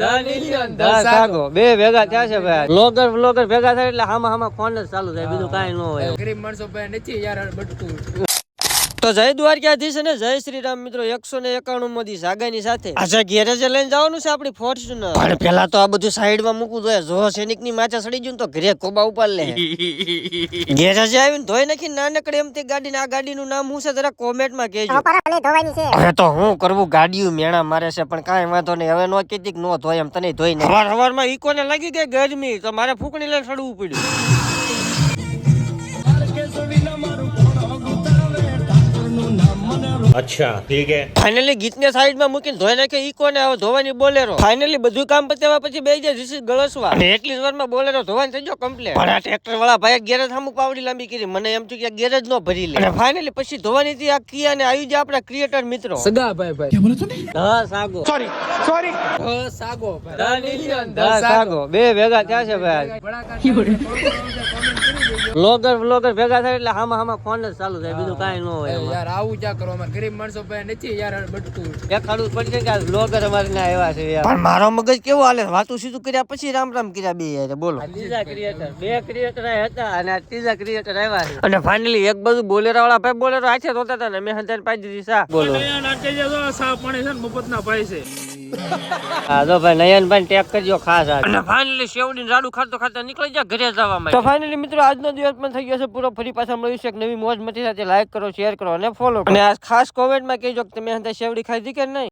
બે ભેગા થયા છે ભાઈ. બ્લોગર ભેગા થાય એટલે હામાં ફોન જ ચાલુ થાય, બીજું કાંઈ ન હોય. ગરીબ માણસો પાસે નથી યાર બટકું. તો જય દ્વારકાધીશ અને જય શ્રી રામ મિત્રો. 191 મોદી સાગાની સાથે આજે ગેરેજે લઈને જવાનું છે આપણી ફોર્ચ્યુનર. પણ પેલા તો આ બધું સાઈડ માં મૂકવું જોઈએ. જો સૈનિક ની માથે સડી ગયું તો ઘરે કોબા ઉપાડ લે. ગેરેજે આવીને ધોઈ નાખી નાનકડે એમથી ગાડી. આ ગાડીનું નામ શું છે જરા કોમેન્ટ માં કહેજો. હવે તો હું કરવું, ગાડીઓ મેણા મારે છે પણ કાંઈ વાંધો નહીં. હવે નો કીધી નો ધોય એમ તને ધોઈ ને સવાર માં ઈકો ને લાગી ગઈ ગરમી તો મારે ફૂકણી લઈને સડવું પડ્યું. अच्छा ठीक है. ફાઇનલી ગીતને સાઈડ માં મૂકીને ધોઈ નાખે ઈકો ને હવે ધોવાની બોલેરો. ફાઇનલી બધું કામ પતાવ્યા પછી બે જાય જીસી ગળસવા અને એટલી જ વારમાં બોલેરો ધોવાની થઈ ગયો કમ્પ્લીટ. પણ આ ટ્રેક્ટર વાળા ભાઈ ગેરેજ સામું પાવડી લાંબી કરી. મને એમ થયું કે ગેરેજ નો ભરી લે. અને ફાઇનલી પછી ધોવાની થી આ કિયા ને આવી જાય આપણા ક્રિએટર મિત્રો સગા ભાઈ ધ સાગો. સાગો ધ સાગો બે ભેગા થયા છે ભાઈ. બ્લોગર ભેગા થાય એટલે હામાં ફોન જ ચાલુ થાય, બીજું કાંઈ ન હોય. યાર આવું ક્યાં કરો, અમારે ગરીબ માણસો પાસે નથી યાર બટકું. દેખાડવું પડશે કે બ્લોગર અમારે ના આવ્યા છે યાર. પણ મારો મગજ કેવો હાલે, વાતું સીધું કર્યા પછી રામ કર્યા બે યાર. બોલો ત્રીજા ક્રિએટર, બે ક્રિએટર હતા અને આ ત્રીજા ક્રિએટર આવ્યા છે. અને ફાઇનલી એક બાજુ બોલેરા વાળા ભાઈ બોલેરો હાથે રોતા હતા ને મેં હંતાને પાઈ દીધી સા. બોલો સા પાણી છે ને મફત ના પાય છે. હા તો ભાઈ નયનભાઈ ટેક કરજો ખાસ. અને ફાઇનલી શેવડી રાડુ ખાતા નીકળી જા ઘરે જવા માટે. તો ફાઇનલી મિત્રો આજનો દિવસ પણ થઈ ગયો છે પૂરો. ફરી પાછા મળીશું એક નવી મોજ મચી સાથે. લાઈક કરો, શેર કરો અને ફોલો કરો. અને આ ખાસ કોમેન્ટ માં કહેજો કે તમે હંતા શેવડી ખાધી કે નહીં.